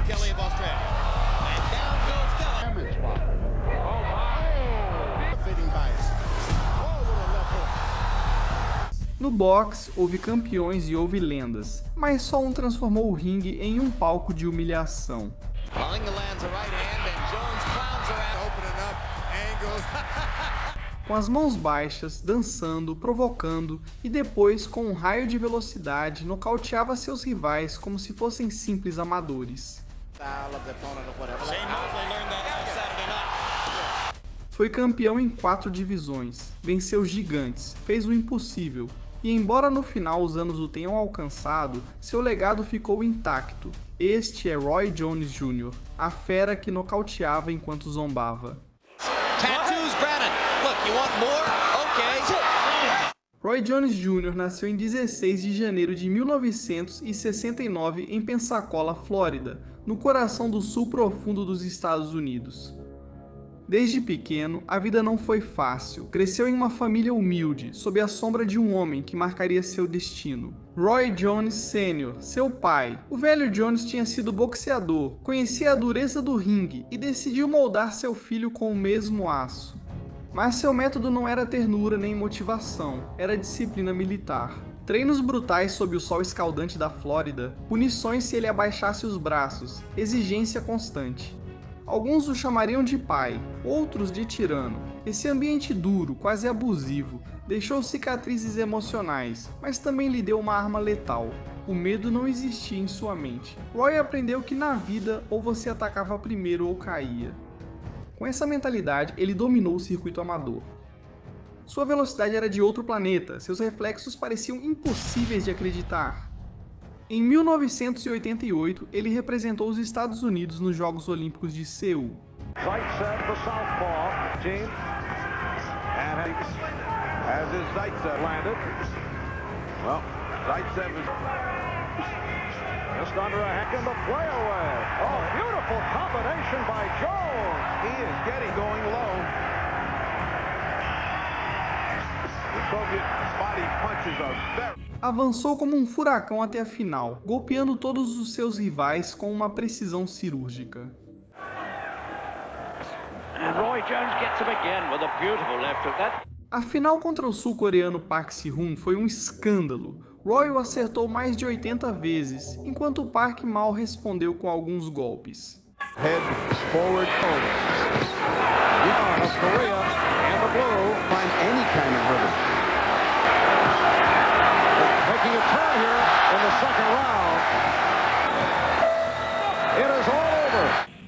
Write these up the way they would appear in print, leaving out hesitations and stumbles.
Kelly of Australia. And down goes Kelly. Fading bias. Oh, what a left hook. No boxe, houve campeões e houve lendas, mas só um transformou o ringue em um palco de humilhação. Malinga lands a right hand and Jones clowns her out. Opening up, angles. Com as mãos baixas, dançando, provocando e depois, com um raio de velocidade, nocauteava seus rivais como se fossem simples amadores. Foi campeão em 4 divisões, venceu gigantes, fez o impossível, e embora no final os anos o tenham alcançado, seu legado ficou intacto. Este é Roy Jones Jr., a fera que nocauteava enquanto zombava. Tattoos, Brannon. Look, you want more? Okay. Roy Jones Jr. nasceu em 16 de janeiro de 1969 em Pensacola, Flórida, no coração do sul profundo dos Estados Unidos. Desde pequeno, a vida não foi fácil. Cresceu em uma família humilde, sob a sombra de um homem que marcaria seu destino. Roy Jones Sr., seu pai. O velho Jones tinha sido boxeador, conhecia a dureza do ringue e decidiu moldar seu filho com o mesmo aço. Mas seu método não era ternura nem motivação, era disciplina militar. Treinos brutais sob o sol escaldante da Flórida, punições se ele abaixasse os braços, exigência constante. Alguns o chamariam de pai, outros de tirano. Esse ambiente duro, quase abusivo, deixou cicatrizes emocionais, mas também lhe deu uma arma letal. O medo não existia em sua mente. Roy aprendeu que na vida ou você atacava primeiro ou caía. Com essa mentalidade, ele dominou o circuito amador. Sua velocidade era de outro planeta, seus reflexos pareciam impossíveis de acreditar. Em 1988, ele representou os Estados Unidos nos Jogos Olímpicos de Seul. Avançou como um furacão até a final, golpeando todos os seus rivais com uma precisão cirúrgica. A final contra o sul-coreano Park Si-hun foi um escândalo. Roy o acertou mais de 80 vezes, enquanto Park mal respondeu com alguns golpes. Head forward, forward. North Korea and the blue find any kind of rhythm. Making a turn here in the second round. It is all over.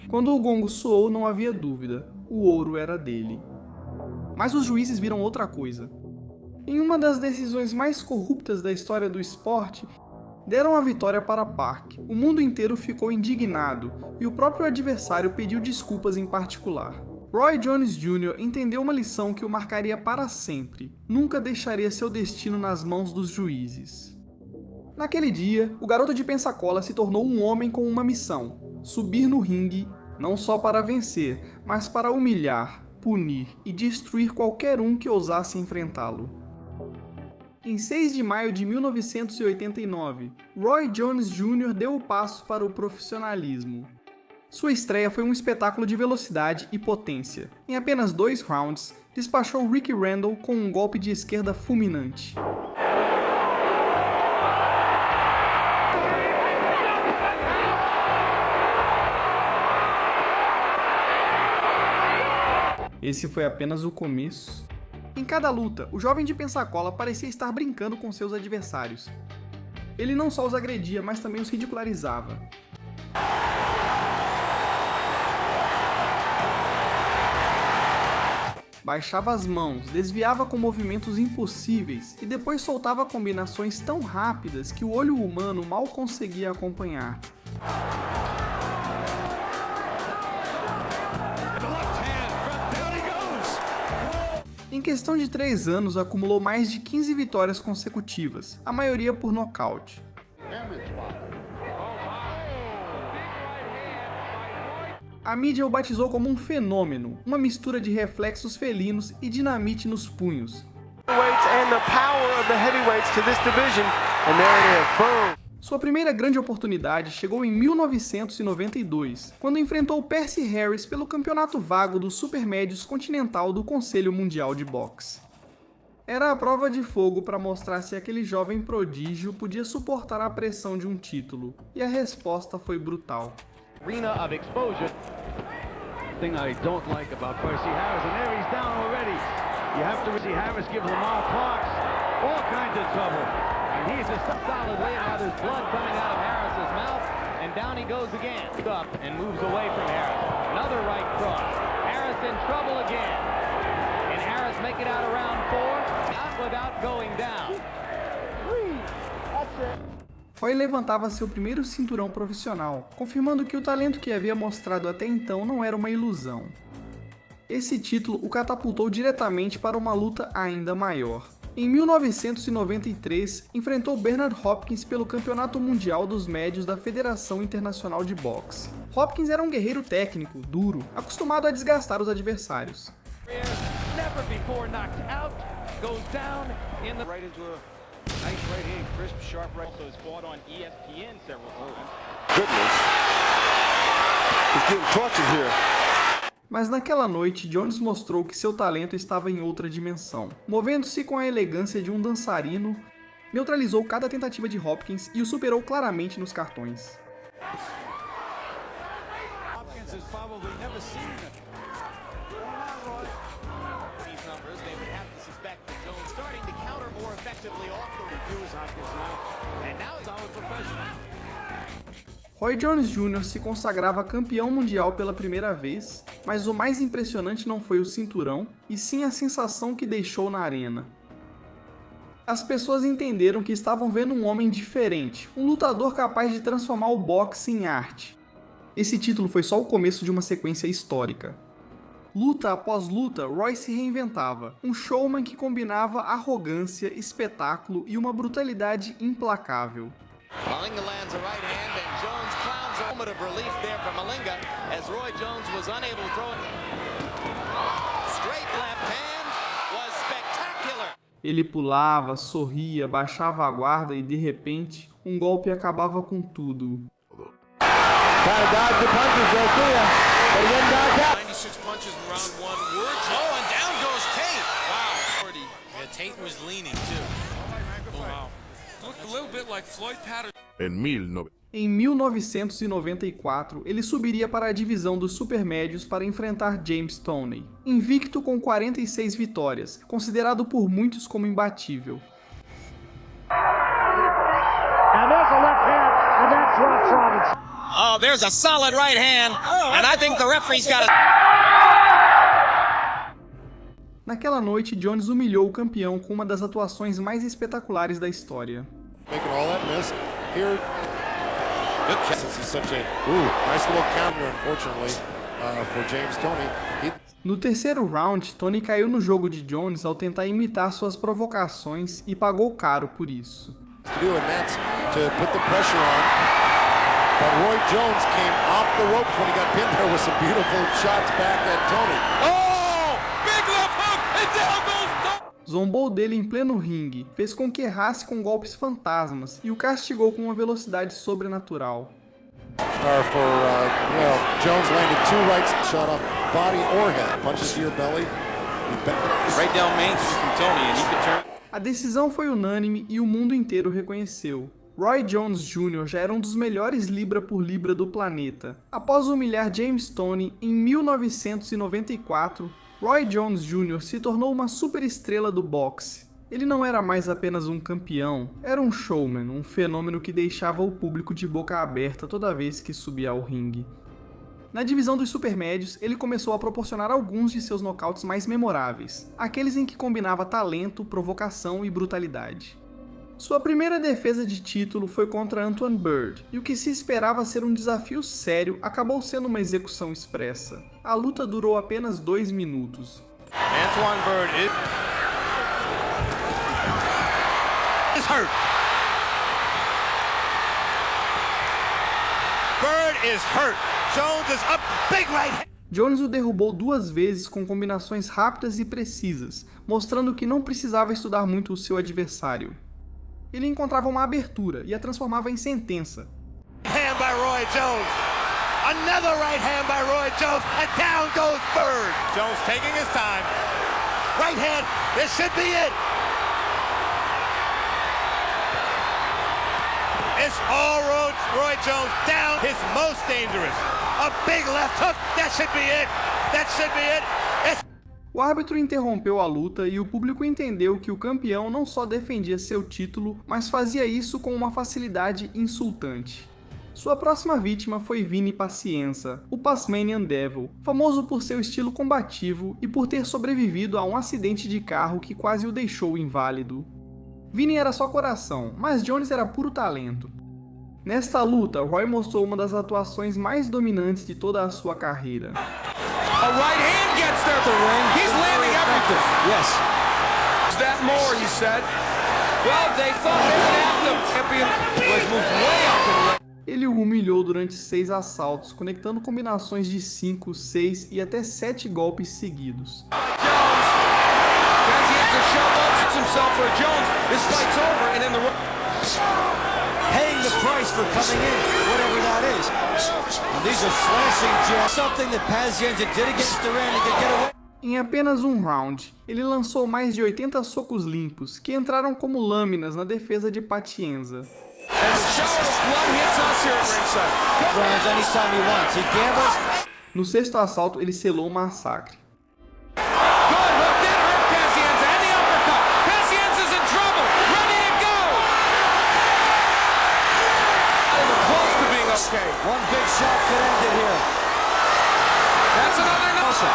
Quando o gongo soou, não havia dúvida. O ouro era dele. Mas os juízes viram outra coisa. Em uma das decisões mais corruptas da história do esporte, deram a vitória para Park. O mundo inteiro ficou indignado e o próprio adversário pediu desculpas em particular. Roy Jones Jr. entendeu uma lição que o marcaria para sempre. Nunca deixaria seu destino nas mãos dos juízes. Naquele dia, o garoto de Pensacola se tornou um homem com uma missão: subir no ringue, não só para vencer, mas para humilhar, punir e destruir qualquer um que ousasse enfrentá-lo. Em 6 de maio de 1989, Roy Jones Jr. deu o passo para o profissionalismo. Sua estreia foi um espetáculo de velocidade e potência. Em apenas 2 rounds, despachou Rick Randall com um golpe de esquerda fulminante. Esse foi apenas o começo. Em cada luta, o jovem de Pensacola parecia estar brincando com seus adversários. Ele não só os agredia, mas também os ridicularizava. Baixava as mãos, desviava com movimentos impossíveis e depois soltava combinações tão rápidas que o olho humano mal conseguia acompanhar. Em questão de 3 anos, acumulou mais de 15 vitórias consecutivas, a maioria por nocaute. A mídia o batizou como um fenômeno, uma mistura de reflexos felinos e dinamite nos punhos. Sua primeira grande oportunidade chegou em 1992, quando enfrentou Percy Harris pelo campeonato vago dos Supermédios Continental do Conselho Mundial de Boxe. Era a prova de fogo para mostrar se aquele jovem prodígio podia suportar a pressão de um título, e a resposta foi brutal. Arena of exposure. Thing I don't like about Percy Harris, and there he's down already. You have to see Harris give Lamar Parks all kinds of trouble, and he's just solidly, and now there's blood coming out of Harris's mouth, and down he goes again. Up and moves away from Harris. Another right cross. Harris in trouble again, and Harris make it out around 4, not without going down. That's it. Roy levantava seu primeiro cinturão profissional, confirmando que o talento que havia mostrado até então não era uma ilusão. Esse título o catapultou diretamente para uma luta ainda maior. Em 1993, enfrentou Bernard Hopkins pelo Campeonato Mundial dos Médios da Federação Internacional de Boxe. Hopkins era um guerreiro técnico, duro, acostumado a desgastar os adversários. Nice right hand, crisp, sharp right. Also has fought on ESPN several times. Goodness. He's getting tortured here. Mas naquela noite, Jones mostrou que seu talento estava em outra dimensão. Movendo-se com a elegância de um dançarino, neutralizou cada tentativa de Hopkins e o superou claramente nos cartões. Hopkins has probably never seen it. These numbers, they would have to suspect that Jones starting to counter more effectively off the reviews Hopkins now. And now it's our professional. Roy Jones Jr. se consagrava campeão mundial pela primeira vez, mas o mais impressionante não foi o cinturão, e sim a sensação que deixou na arena. As pessoas entenderam que estavam vendo um homem diferente, um lutador capaz de transformar o boxe em arte. Esse título foi só o começo de uma sequência histórica. Luta após luta, Roy se reinventava, um showman que combinava arrogância, espetáculo e uma brutalidade implacável. Malinga lands a right hand, and Jones clowns a moment of relief there for Malinga as Roy Jones was unable to throw it. Straight left hand was spectacular. Ele pulava, sorria, baixava a guarda e de repente, um golpe acabava com tudo. 96 punches in round 1 were oh, and down goes Tate. Wow. Yeah, Tate was leaning too. Oh, wow. Looked a little bit like Floyd Patterson. Em 1994, ele subiria para a divisão dos supermédios para enfrentar James Toney, invicto com 46 vitórias, considerado por muitos como imbatível. Oh, there's a solid right hand, and I think the referee's got a... Naquela noite, Jones humilhou o campeão com uma das atuações mais espetaculares da história. Making all that miss. Here, this is such a nice little counter, unfortunately, for James Toney. No terceiro round, Toney caiu no jogo de Jones ao tentar imitar suas provocações e pagou caro por isso. To put the pressure on, but Roy Jones came off the ropes when he got pinned there with some beautiful shots back at Toney. Oh! Big left hook, and down goes Toney! Zombou dele em pleno ringue, fez com que errasse com golpes fantasmas e o castigou com uma velocidade sobrenatural. Jones landed 2 rights, shot off body or head, punches to your belly. Right down main from Toney, and he could turn. A decisão foi unânime e o mundo inteiro reconheceu. Roy Jones Jr. já era um dos melhores libra por libra do planeta. Após humilhar James Toney em 1994, Roy Jones Jr. se tornou uma superestrela do boxe. Ele não era mais apenas um campeão, era um showman, um fenômeno que deixava o público de boca aberta toda vez que subia ao ringue. Na divisão dos supermédios, ele começou a proporcionar alguns de seus nocautes mais memoráveis, aqueles em que combinava talento, provocação e brutalidade. Sua primeira defesa de título foi contra Antoine Bird, e o que se esperava ser um desafio sério acabou sendo uma execução expressa. A luta durou apenas 2 minutos. Antoine Bird is hurt. Bird is hurt. Jones is up, big right. Jones o derrubou 2 vezes com combinações rápidas e precisas, mostrando que não precisava estudar muito o seu adversário. ele encontrava uma abertura e a transformava em sentença. Hand by Roy Jones. Another right hand by Roy Jones, and down goes Bird. Jones taking his time. Right hand, this should be it. It's all Roy Jones down, his most dangerous. A big left hook, that should be it. That should be it. O árbitro interrompeu a luta e o público entendeu que o campeão não só defendia seu título, mas fazia isso com uma facilidade insultante. Sua próxima vítima foi Vinny Pacienza, o Tasmanian Devil, famoso por seu estilo combativo e por ter sobrevivido a um acidente de carro que quase o deixou inválido. Vinny era só coração, mas Jones era puro talento. Nesta luta, Roy mostrou uma das atuações mais dominantes de toda a sua carreira. A right hand gets there. The ring. He's landing everything. Yes. Is that more, he said. Well, they thought they would have the champion was moved way up in the ring. Ele o humilhou durante 6 assaltos, conectando combinações de 5, 6 e até 7 golpes seguidos. Paying the price for coming in, whatever that is. And these are slashing jabs, something that Pazienza did against Duran and could get away. Em apenas um round, ele lançou mais de 80 socos limpos, que entraram como lâminas na defesa de Pacienza. No sexto assalto, ele selou o massacre. One big shot could end it here. That's another notion.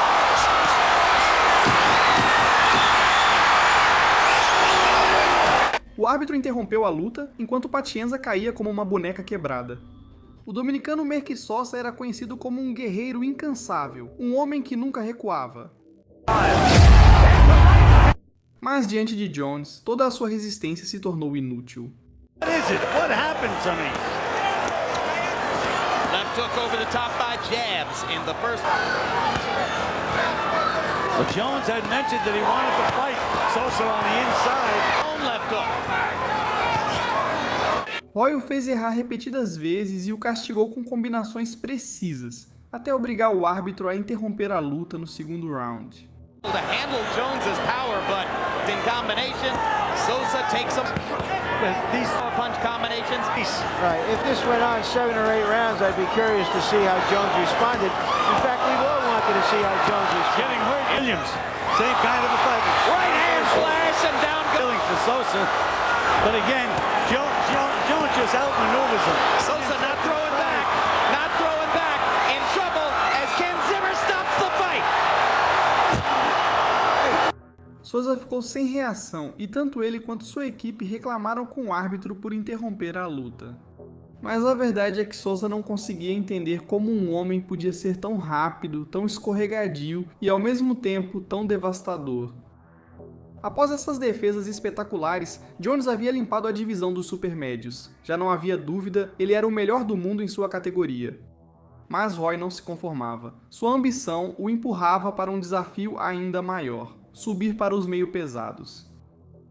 O árbitro interrompeu a luta enquanto Pacienza caía como uma boneca quebrada. O dominicano Merqui Sosa era conhecido como um guerreiro incansável, um homem que nunca recuava. Mas diante de Jones, toda a sua resistência se tornou inútil. What is it? What happened to me? Left hook over the top by jabs in the first. Well, Jones had mentioned that he wanted to fight Sosa on the inside. Own left hook. Roy o fez errar repetidas vezes e o castigou com combinações precisas, até obrigar o árbitro a interromper a luta no segundo round. To handle Jones's power, but in combination, Sosa takes him. These punch combinations. Right. If this went on 7 or 8 rounds, I'd be curious to see how Jones responded. In fact, we've all wanted to see how Jones responded. Getting hurt. Williams, same kind of a fight. Right hand slash and down goes. Feeling for Sosa, but again, Jones just outmaneuvers him. Sosa not throwing back, in trouble as Ken Zimmer stops the fight. Sosa ficou sem reação e tanto ele quanto sua equipe reclamaram com o árbitro por interromper a luta. Mas a verdade é que Sosa não conseguia entender como um homem podia ser tão rápido, tão escorregadio e ao mesmo tempo tão devastador. Após essas defesas espetaculares, Jones havia limpado a divisão dos supermédios. Já não havia dúvida, ele era o melhor do mundo em sua categoria. Mas Roy não se conformava. Sua ambição o empurrava para um desafio ainda maior: subir para os meio pesados.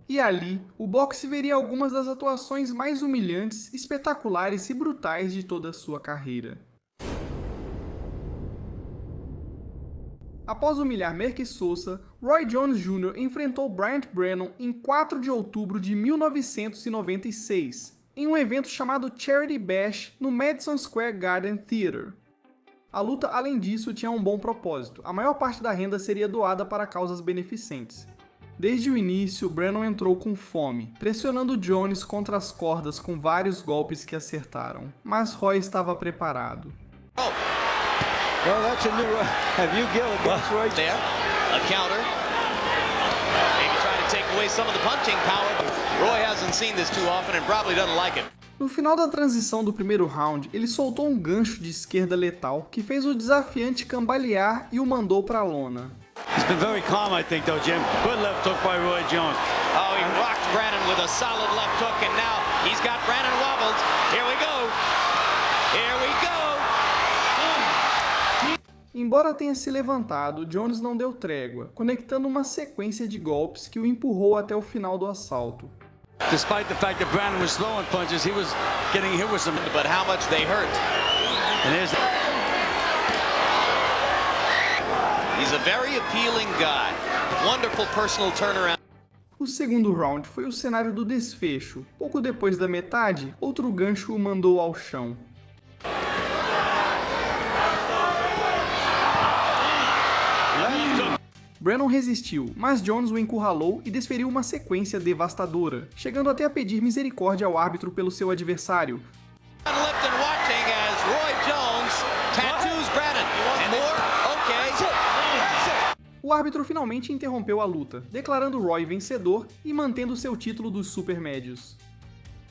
E ali, o boxe veria algumas das atuações mais humilhantes, espetaculares e brutais de toda a sua carreira. Após humilhar Merqui Sosa, Roy Jones Jr. enfrentou Bryant Brennan em 4 de outubro de 1996, em um evento chamado Charity Bash no Madison Square Garden Theater. A luta, além disso, tinha um bom propósito: a maior parte da renda seria doada para causas beneficentes. Desde o início, Brennan entrou com fome, pressionando Jones contra as cordas com vários golpes que acertaram, mas Roy estava preparado. Well, that's a new view Gill against Roy. There, a counter. Maybe trying to take away some of the punching power. Roy hasn't seen this too often and probably doesn't like it. No final da transição do primeiro round, ele soltou um gancho de esquerda letal que fez o desafiante cambalear e o mandou para a lona. He's been very calm, I think, though, Jim. Good left hook by Roy Jones. Oh, he rocked Brennan with a solid left hook, and now he's got Brennan wobbled. Here we go. Here we go. Embora tenha se levantado, Jones não deu trégua, conectando uma sequência de golpes que o empurrou até o final do assalto. Despite the fact that Brandon was throwing punches, he was getting hit with some. But how much they hurt. And there's. He's a very appealing guy. Wonderful personal turnaround. O segundo round foi o cenário do desfecho. Pouco depois da metade, outro gancho o mandou ao chão. Brennan resistiu, mas Jones o encurralou e desferiu uma sequência devastadora, chegando até a pedir misericórdia ao árbitro pelo seu adversário. O árbitro finalmente interrompeu a luta, declarando Roy vencedor e mantendo seu título dos supermédios.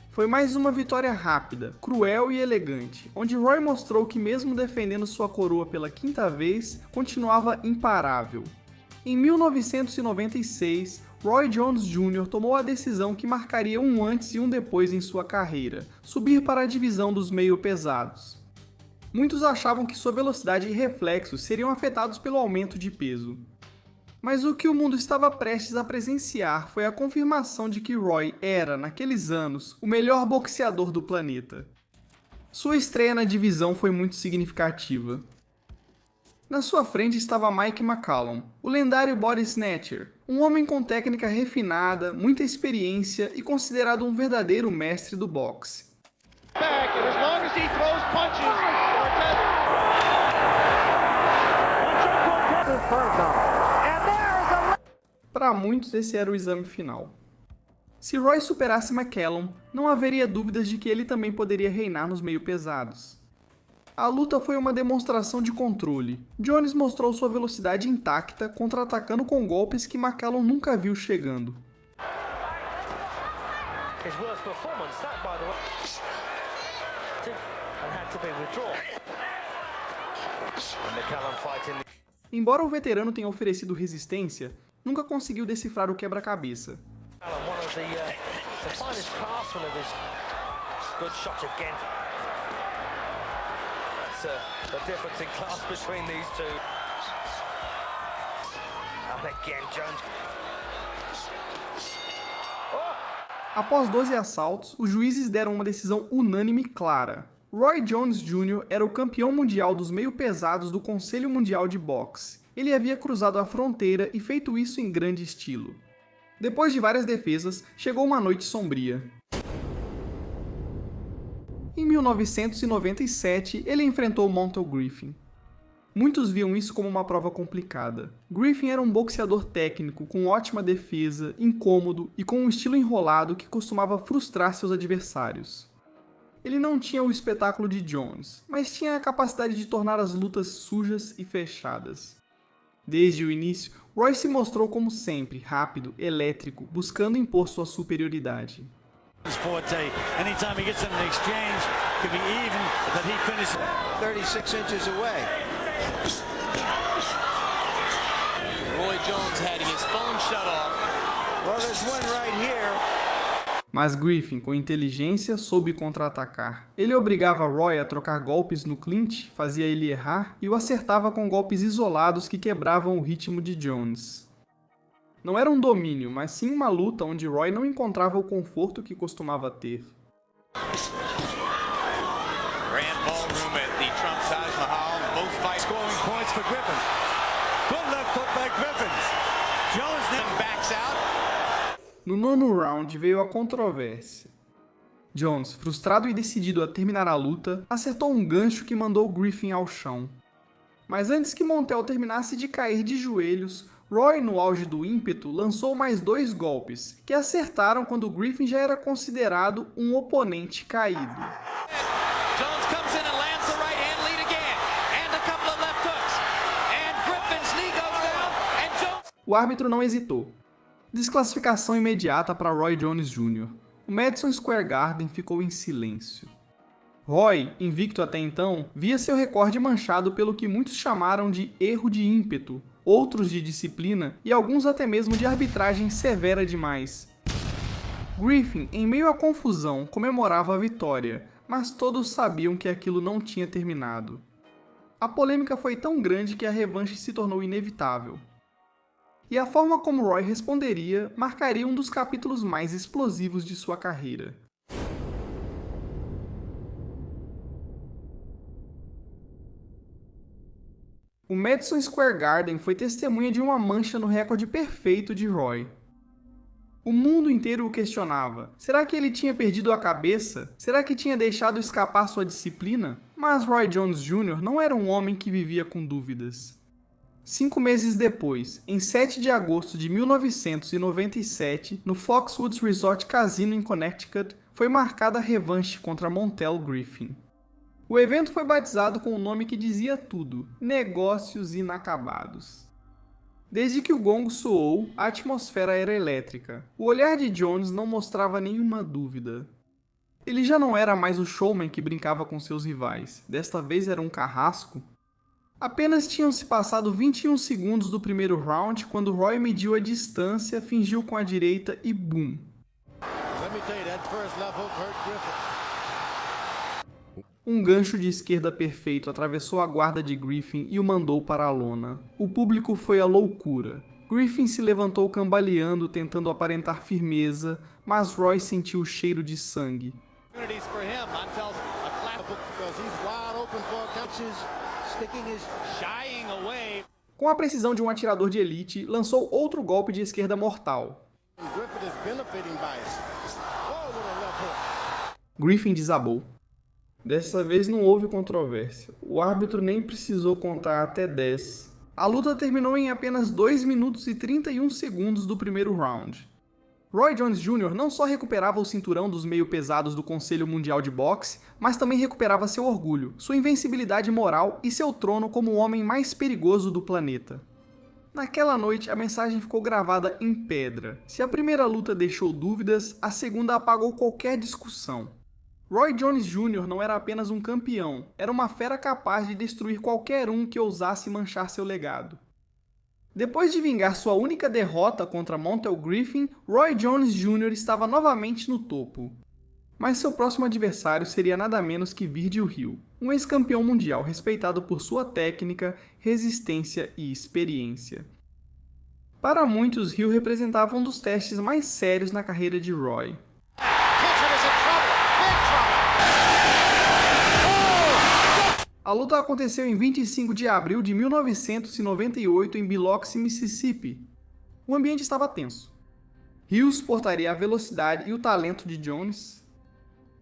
Foi mais uma vitória rápida, cruel e elegante, onde Roy mostrou que mesmo defendendo sua coroa pela quinta vez, continuava imparável. Em 1996, Roy Jones Jr. tomou a decisão que marcaria um antes e um depois em sua carreira, subir para a divisão dos meio-pesados. Muitos achavam que sua velocidade e reflexos seriam afetados pelo aumento de peso. Mas o que o mundo estava prestes a presenciar foi a confirmação de que Roy era, naqueles anos, o melhor boxeador do planeta. Sua estreia na divisão foi muito significativa. Na sua frente estava Mike McCallum, o lendário body snatcher, um homem com técnica refinada, muita experiência e considerado um verdadeiro mestre do boxe. Para muitos, esse era o exame final. Se Roy superasse McCallum, não haveria dúvidas de que ele também poderia reinar nos meio-pesados. A luta foi uma demonstração de controle. Jones mostrou sua velocidade intacta, contra-atacando com golpes que McCallum nunca viu chegando. Embora o veterano tenha oferecido resistência, nunca conseguiu decifrar o quebra-cabeça. The difference in class between these two. And again, Jones. Após 12 assaltos, os juízes deram uma decisão unânime clara. Roy Jones Jr. era o campeão mundial dos meio-pesados do Conselho Mundial de Boxe. Ele havia cruzado a fronteira e feito isso em grande estilo. Depois de várias defesas, chegou uma noite sombria. Em 1997, ele enfrentou Montel Griffin. Muitos viam isso como uma prova complicada. Griffin era um boxeador técnico, com ótima defesa, incômodo e com um estilo enrolado que costumava frustrar seus adversários. Ele não tinha o espetáculo de Jones, mas tinha a capacidade de tornar as lutas sujas e fechadas. Desde o início, Roy se mostrou como sempre, rápido, elétrico, buscando impor sua superioridade. Forte. Anytime he gets in an exchange, could be even that he finishes 36 inches away. Roy Jones had his phone shut off. Well, there's one right here. Mas Griffin, com inteligência, soube contra-atacar. Ele obrigava Roy a trocar golpes no clinch, fazia ele errar e o acertava com golpes isolados que quebravam o ritmo de Jones. Não era um domínio, mas sim uma luta onde Roy não encontrava o conforto que costumava ter. Grand ballroom at the Trump Taj Mahal. Both fights scoring points for Griffin. Good left hook by Griffin. Jones then backs out. No nono round veio a controvérsia. Jones, frustrado e decidido a terminar a luta, acertou um gancho que mandou Griffin ao chão. Mas antes que Montel terminasse de cair de joelhos, Roy, no auge do ímpeto, lançou mais 2 golpes, que acertaram quando Griffin já era considerado um oponente caído. Jones comes in and lands the right hand lead again, and a couple of left hooks, and Griffin's knee goes down, and Jones... O árbitro não hesitou. Desclassificação imediata para Roy Jones Jr. O Madison Square Garden ficou em silêncio. Roy, invicto até então, via seu recorde manchado pelo que muitos chamaram de erro de ímpeto, outros de disciplina e alguns até mesmo de arbitragem severa demais. Griffin, em meio à confusão, comemorava a vitória, mas todos sabiam que aquilo não tinha terminado. A polêmica foi tão grande que a revanche se tornou inevitável. e a forma como Roy responderia marcaria um dos capítulos mais explosivos de sua carreira. O Madison Square Garden foi testemunha de uma mancha no recorde perfeito de Roy. O mundo inteiro o questionava. Será que ele tinha perdido a cabeça? Será que tinha deixado escapar sua disciplina? Mas Roy Jones Jr. não era um homem que vivia com dúvidas. 5 meses depois, em 7 de agosto de 1997, no Foxwoods Resort Casino em Connecticut, foi marcada a revanche contra Montel Griffin. O evento foi batizado com um nome que dizia tudo: Negócios Inacabados. Desde que o gongo soou, a atmosfera era elétrica. O olhar de Jones não mostrava nenhuma dúvida. Ele já não era mais o showman que brincava com seus rivais. Desta vez era um carrasco. Apenas tinham se passado 21 segundos do primeiro round quando Roy mediu a distância, fingiu com a direita e boom! Um gancho de esquerda perfeito atravessou a guarda de Griffin e o mandou para a lona. O público foi à loucura. Griffin se levantou cambaleando, tentando aparentar firmeza, mas Roy sentiu o cheiro de sangue. Com a precisão de um atirador de elite, lançou outro golpe de esquerda mortal. Griffin desabou. Dessa vez não houve controvérsia. O árbitro nem precisou contar até 10. A luta terminou em apenas 2 minutos e 31 segundos do primeiro round. Roy Jones Jr. não só recuperava o cinturão dos meio pesados do Conselho Mundial de Boxe, mas também recuperava seu orgulho, sua invencibilidade moral e seu trono como o homem mais perigoso do planeta. Naquela noite, a mensagem ficou gravada em pedra. Se a primeira luta deixou dúvidas, a segunda apagou qualquer discussão. Roy Jones Jr. não era apenas um campeão, era uma fera capaz de destruir qualquer um que ousasse manchar seu legado. Depois de vingar sua única derrota contra Montel Griffin, Roy Jones Jr. estava novamente no topo. Mas seu próximo adversário seria nada menos que Virgil Hill, um ex-campeão mundial respeitado por sua técnica, resistência e experiência. Para muitos, Hill representava um dos testes mais sérios na carreira de Roy. A luta aconteceu em 25 de abril de 1998 em Biloxi, Mississippi. O ambiente estava tenso. Hill suportaria a velocidade e o talento de Jones.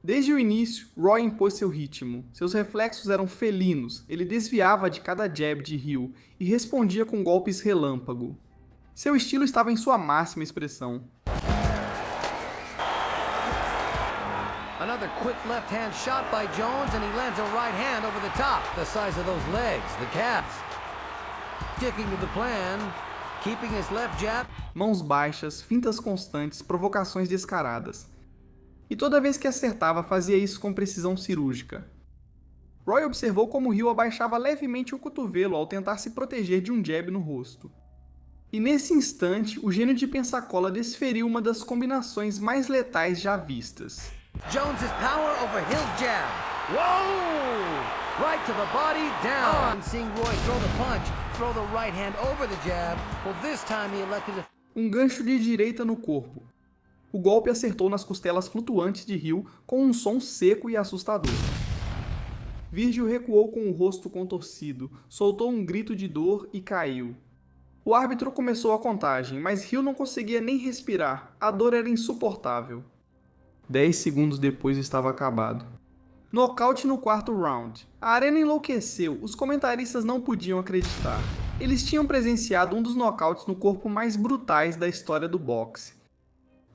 Desde o início, Roy impôs seu ritmo. Seus reflexos eram felinos, ele desviava de cada jab de Hill e respondia com golpes relâmpago. Seu estilo estava em sua máxima expressão. Another quick left hand shot by Jones, and he lands a right hand over the top, the size of those legs, the calves. Sticking to the plan, keeping his left jab. Mãos baixas, fintas constantes, provocações descaradas. E toda vez que acertava, fazia isso com precisão cirúrgica. Roy observou como Hill abaixava levemente o cotovelo ao tentar se proteger de um jab no rosto. E nesse instante, o gênio de Pensacola desferiu uma das combinações mais letais já vistas. Jones's power over Hill's jab. Whoa! Right to the body, down. Seeing Roy throw the punch, throw the right hand over the jab. Well, this time he elected to... Um gancho de direita no corpo. O golpe acertou nas costelas flutuantes de Hill com um som seco e assustador. Virgil recuou com o rosto contorcido, soltou um grito de dor e caiu. O árbitro começou a contagem, mas Hill não conseguia nem respirar. A dor era insuportável. 10 segundos depois estava acabado. Nocaute no quarto round. A arena enlouqueceu, os comentaristas não podiam acreditar. Eles tinham presenciado um dos nocautes no corpo mais brutais da história do boxe.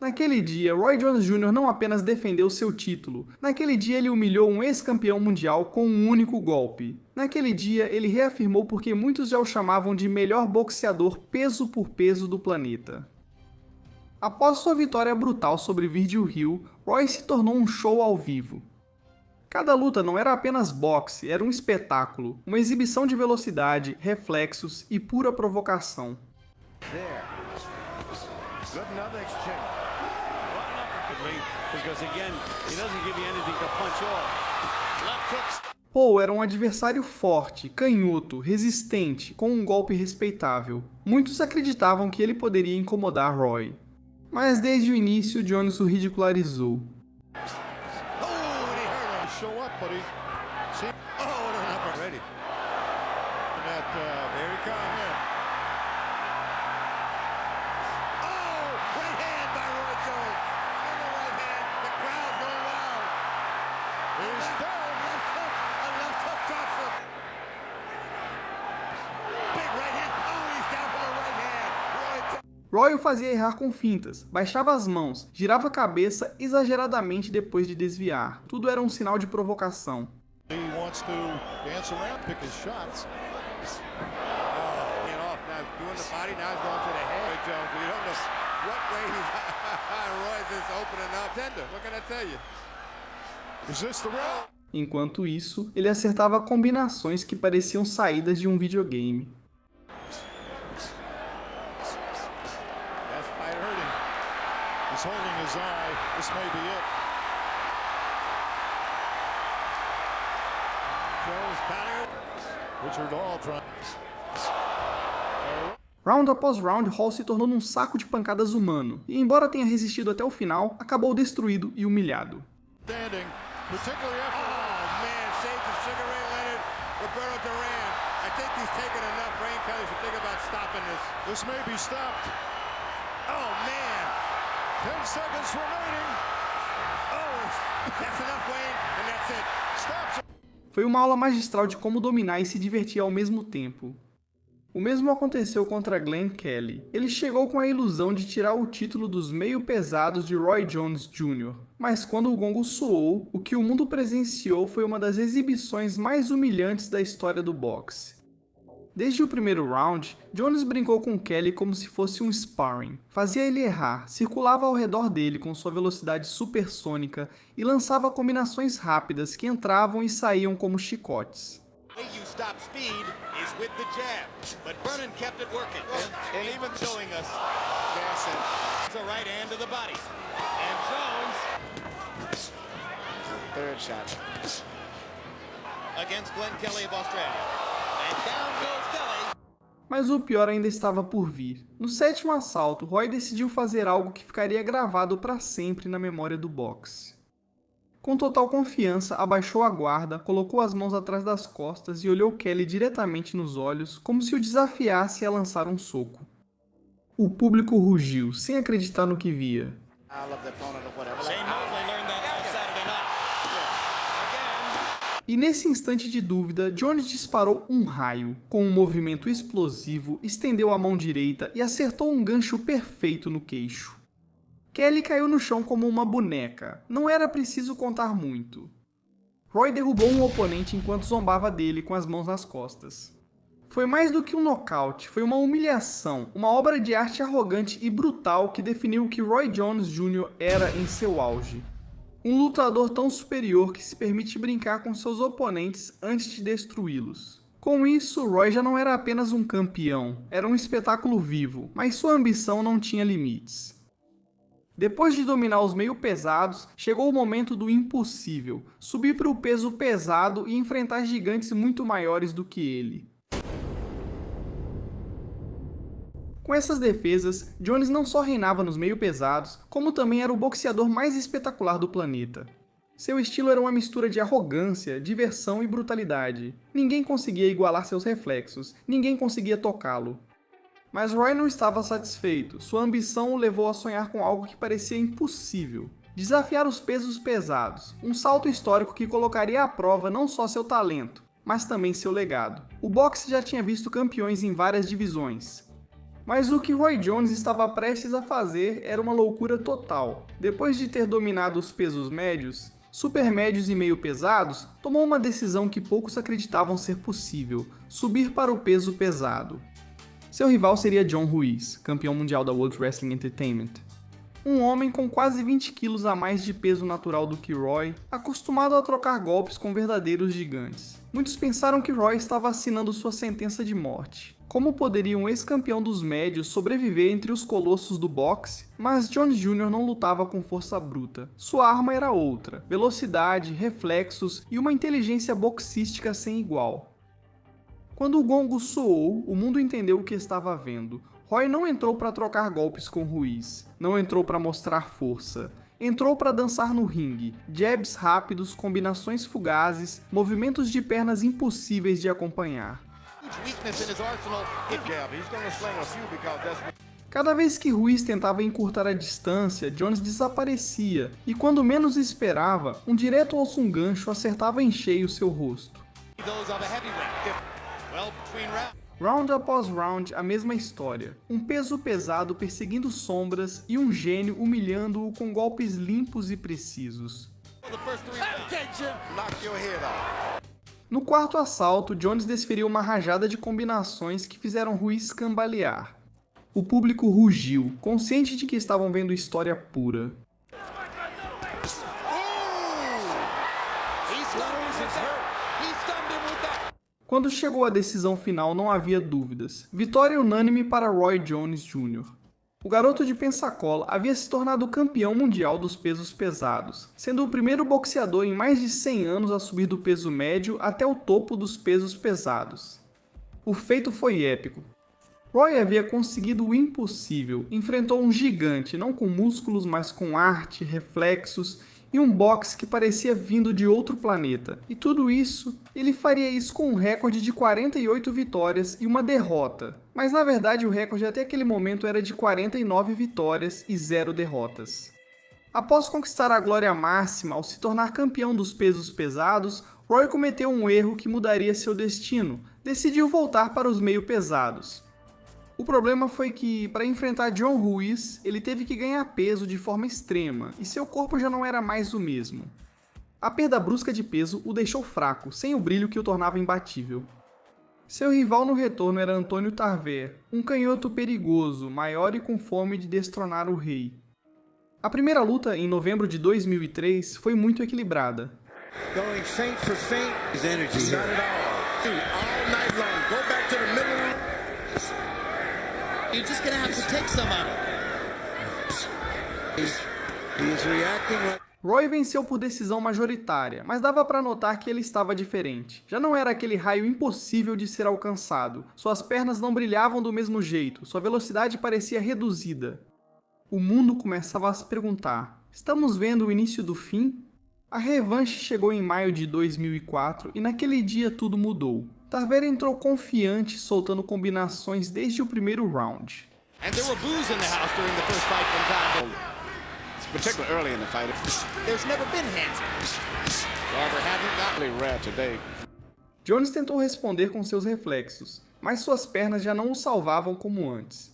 Naquele dia, Roy Jones Jr. não apenas defendeu seu título, naquele dia ele humilhou um ex-campeão mundial com um único golpe. Naquele dia, ele reafirmou porque muitos já o chamavam de melhor boxeador peso por peso do planeta. Após sua vitória brutal sobre Virgil Hill, Roy se tornou um show ao vivo. Cada luta não era apenas boxe, era um espetáculo, uma exibição de velocidade, reflexos e pura provocação. Paul era um adversário forte, canhoto, resistente, com um golpe respeitável. Muitos acreditavam que ele poderia incomodar Roy. Mas desde o início, Jones o ridicularizou. Roy o fazia errar com fintas, baixava as mãos, girava a cabeça exageradamente depois de desviar. Tudo era um sinal de provocação. Enquanto isso, ele acertava combinações que pareciam saídas de um videogame. Holding his eye. This may be it. Richard Hall trying. Round após round, Hall se tornou num saco de pancadas humano, e embora tenha resistido até o final, acabou destruído e humilhado. Standing, particularly after... Oh man, saves the Sugar Ray Leonard, Roberto Duran. I think he's taken enough. Rain Kelly should think about stopping this. This may be stopped. Oh man. 10 seconds remaining. Oh, that's enough, Wayne, and that's it. Stops. Foi uma aula magistral de como dominar e se divertir ao mesmo tempo. O mesmo aconteceu contra Glenn Kelly. Ele chegou com a ilusão de tirar o título dos meio pesados de Roy Jones Jr., mas quando o gongo soou, o que o mundo presenciou foi uma das exibições mais humilhantes da história do boxe. Desde o primeiro round, Jones brincou com Kelly como se fosse um sparring. Fazia ele errar, circulava ao redor dele com sua velocidade supersônica e lançava combinações rápidas que entravam e saíam como chicotes. Mas o pior ainda estava por vir. No sétimo assalto, Roy decidiu fazer algo que ficaria gravado para sempre na memória do boxe. Com total confiança, abaixou a guarda, colocou as mãos atrás das costas e olhou Kelly diretamente nos olhos, como se o desafiasse a lançar um soco. O público rugiu, sem acreditar no que via. E nesse instante de dúvida, Jones disparou um raio. Com um movimento explosivo, estendeu a mão direita e acertou um gancho perfeito no queixo. Kelly caiu no chão como uma boneca. Não era preciso contar muito. Roy derrubou um oponente enquanto zombava dele com as mãos nas costas. Foi mais do que um nocaute, foi uma humilhação, uma obra de arte arrogante e brutal que definiu o que Roy Jones Jr. era em seu auge. Um lutador tão superior que se permite brincar com seus oponentes antes de destruí-los. Com isso, Roy já não era apenas um campeão, era um espetáculo vivo, mas sua ambição não tinha limites. Depois de dominar os meio pesados, chegou o momento do impossível, subir para o peso pesado e enfrentar gigantes muito maiores do que ele. Com essas defesas, Jones não só reinava nos meio pesados, como também era o boxeador mais espetacular do planeta. Seu estilo era uma mistura de arrogância, diversão e brutalidade. Ninguém conseguia igualar seus reflexos, ninguém conseguia tocá-lo. Mas Roy não estava satisfeito, sua ambição o levou a sonhar com algo que parecia impossível. Desafiar os pesos pesados, um salto histórico que colocaria à prova não só seu talento, mas também seu legado. O boxe já tinha visto campeões em várias divisões. Mas o que Roy Jones estava prestes a fazer era uma loucura total. Depois de ter dominado os pesos médios, supermédios e meio pesados, tomou uma decisão que poucos acreditavam ser possível: subir para o peso pesado. Seu rival seria John Ruiz, campeão mundial da World Wrestling Entertainment. Um homem com quase 20 quilos a mais de peso natural do que Roy, acostumado a trocar golpes com verdadeiros gigantes. Muitos pensaram que Roy estava assinando sua sentença de morte. Como poderia um ex-campeão dos médios sobreviver entre os colossos do boxe? Mas Jones Jr. não lutava com força bruta. Sua arma era outra: velocidade, reflexos e uma inteligência boxística sem igual. Quando o gongo soou, o mundo entendeu o que estava vendo. Roy não entrou para trocar golpes com Ruiz, não entrou para mostrar força. Entrou para dançar no ringue, jabs rápidos, combinações fugazes, movimentos de pernas impossíveis de acompanhar. Cada vez que Ruiz tentava encurtar a distância, Jones desaparecia, e quando menos esperava, um direto ao gancho acertava em cheio seu rosto. Round após round, a mesma história. Um peso pesado perseguindo sombras e um gênio humilhando-o com golpes limpos e precisos. No quarto assalto, Jones desferiu uma rajada de combinações que fizeram Ruiz cambalear. O público rugiu, consciente de que estavam vendo história pura. Quando chegou a decisão final, não havia dúvidas. Vitória unânime para Roy Jones Jr. O garoto de Pensacola havia se tornado campeão mundial dos pesos pesados, sendo o primeiro boxeador em mais de 100 anos a subir do peso médio até o topo dos pesos pesados. O feito foi épico. Roy havia conseguido o impossível, enfrentou um gigante, não com músculos, mas com arte, reflexos e um boxe que parecia vindo de outro planeta. E tudo isso, ele faria isso com um recorde de 48 vitórias e uma derrota. Mas na verdade o recorde até aquele momento era de 49 vitórias e 0 derrotas. Após conquistar a glória máxima ao se tornar campeão dos pesos pesados, Roy cometeu um erro que mudaria seu destino. Decidiu voltar para os meio pesados. O problema foi que, para enfrentar John Ruiz, ele teve que ganhar peso de forma extrema, e seu corpo já não era mais o mesmo. A perda brusca de peso o deixou fraco, sem o brilho que o tornava imbatível. Seu rival no retorno era Antônio Tarver, um canhoto perigoso, maior e com fome de destronar o rei. A primeira luta, em novembro de 2003, foi muito equilibrada. Going feint for feint. His energy here. All night long. Go back to the middle. You're just gonna have to take some of it. He's reacting like... Roy venceu por decisão majoritária, mas dava para notar que ele estava diferente. Já não era aquele raio impossível de ser alcançado. Suas pernas não brilhavam do mesmo jeito, sua velocidade parecia reduzida. O mundo começava a se perguntar: estamos vendo o início do fim? A revanche chegou em maio de 2004 e naquele dia tudo mudou. Tarver entrou confiante, soltando combinações desde o primeiro round. And there were boos in the house during the first fight from Tarver. Particularly early in the fight. There's never been hands. Tarver hasn't got really rare today. Jones tentou responder com seus reflexos, mas suas pernas já não o salvavam como antes.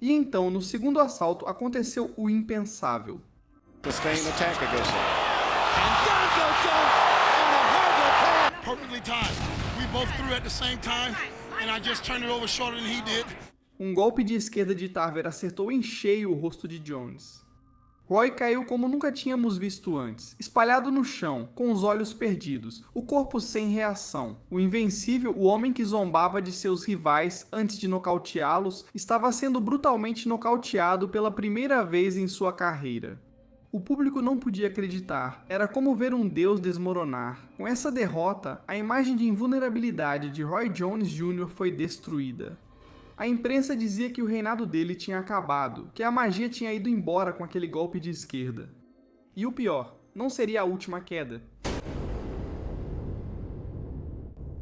E então, no segundo assalto, aconteceu o impensável. Sustained attack against him. And down goes Jones on a hard attack. Perfectly timed. We both threw at the same time, and I just turned it over shorter than he did. Um golpe de esquerda de Tarver acertou em cheio o rosto de Jones. Roy caiu como nunca tínhamos visto antes, espalhado no chão, com os olhos perdidos, o corpo sem reação. O invencível, o homem que zombava de seus rivais antes de nocauteá-los, estava sendo brutalmente nocauteado pela primeira vez em sua carreira. O público não podia acreditar, era como ver um deus desmoronar. Com essa derrota, a imagem de invulnerabilidade de Roy Jones Jr. foi destruída. A imprensa dizia que o reinado dele tinha acabado, que a magia tinha ido embora com aquele golpe de esquerda. E o pior, não seria a última queda.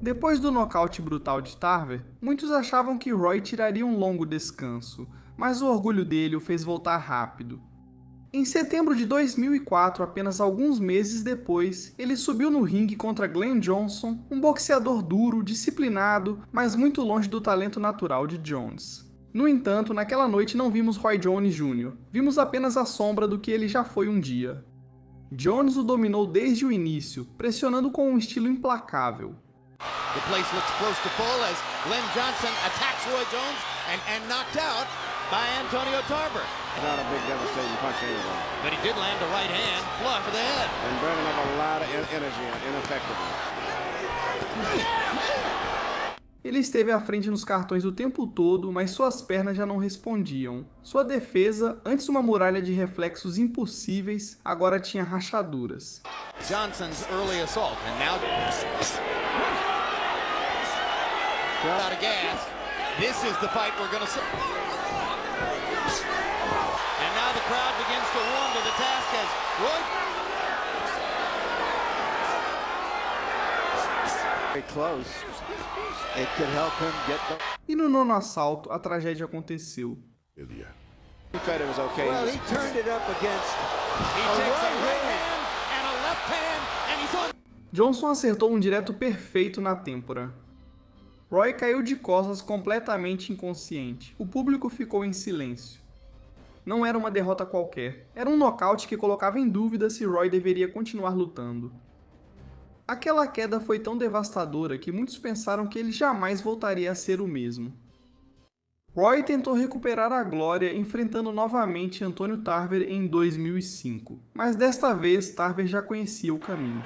Depois do nocaute brutal de Tarver, muitos achavam que Roy tiraria um longo descanso, mas o orgulho dele o fez voltar rápido. Em setembro de 2004, apenas alguns meses depois, ele subiu no ringue contra Glenn Johnson, um boxeador duro, disciplinado, mas muito longe do talento natural de Jones. No entanto, naquela noite não vimos Roy Jones Jr., vimos apenas a sombra do que ele já foi um dia. Jones o dominou desde o início, pressionando com um estilo implacável. The place looks close to full as Glenn Johnson attacks Roy Jones and knocked out by Antonio Tarver. Not a big devastating punch anyway. But he did land a right hand flush to the head. And burning up a lot of energy and ineffectively. Ele esteve à frente nos cartões o tempo todo, mas suas pernas já não respondiam. Sua defesa, antes uma muralha de reflexos impossíveis, agora tinha rachaduras. Johnson's early assault, and now out of gas. This is the fight we're going to see. And now the crowd begins to warm to the task as Roy. Very close. It could help him get the... E no nono assalto, a tragédia aconteceu. He said it was okay. Well, he turned it up against a right hand and a left hand, and he's on. Johnson acertou um direto perfeito na têmpora. Roy caiu de costas completamente inconsciente. O público ficou em silêncio. Não era uma derrota qualquer. Era um nocaute que colocava em dúvida se Roy deveria continuar lutando. Aquela queda foi tão devastadora que muitos pensaram que ele jamais voltaria a ser o mesmo. Roy tentou recuperar a glória enfrentando novamente Anthony Tarver em 2005, mas desta vez Tarver já conhecia o caminho.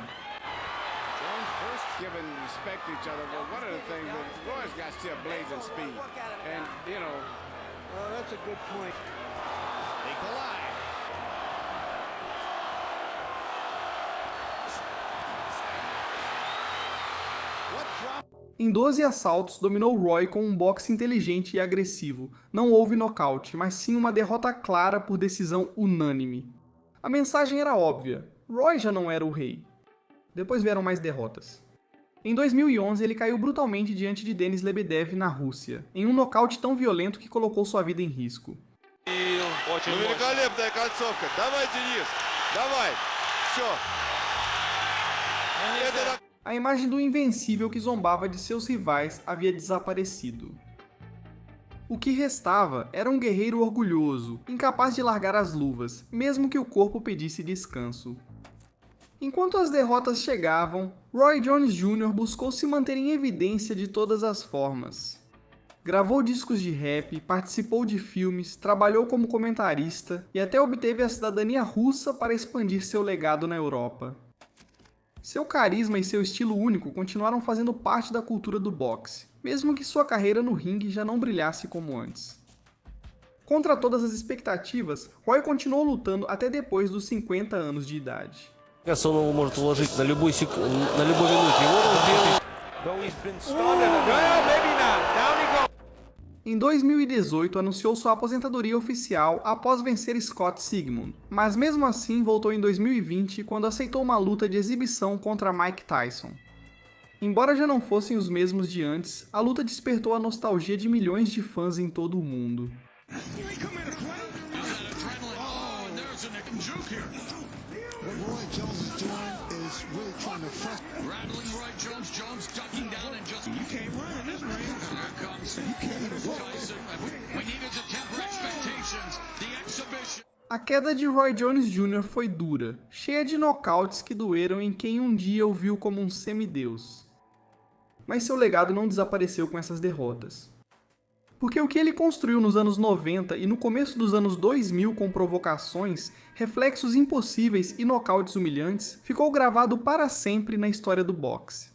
Em 12 assaltos, dominou Roy com um boxe inteligente e agressivo. Não houve nocaute, mas sim uma derrota clara por decisão unânime. A mensagem era óbvia: Roy já não era o rei. Depois vieram mais derrotas. Em 2011, ele caiu brutalmente diante de Denis Lebedev na Rússia, em um nocaute tão violento que colocou sua vida em risco. A imagem do invencível que zombava de seus rivais havia desaparecido. O que restava era um guerreiro orgulhoso, incapaz de largar as luvas, mesmo que o corpo pedisse descanso. Enquanto as derrotas chegavam, Roy Jones Jr. buscou se manter em evidência de todas as formas. Gravou discos de rap, participou de filmes, trabalhou como comentarista e até obteve a cidadania russa para expandir seu legado na Europa. Seu carisma e seu estilo único continuaram fazendo parte da cultura do boxe, mesmo que sua carreira no ringue já não brilhasse como antes. Contra todas as expectativas, Roy continuou lutando até depois dos 50 anos de idade. Em 2018, anunciou sua aposentadoria oficial após vencer Scott Sigmund, mas mesmo assim voltou em 2020 quando aceitou uma luta de exibição contra Mike Tyson. Embora já não fossem os mesmos de antes, a luta despertou a nostalgia de milhões de fãs em todo o mundo. A queda de Roy Jones Jr. foi dura, cheia de nocautes que doeram em quem um dia o viu como um semideus. Mas seu legado não desapareceu com essas derrotas. Porque o que ele construiu nos anos 90 e no começo dos anos 2000 com provocações, reflexos impossíveis e nocautes humilhantes, ficou gravado para sempre na história do boxe.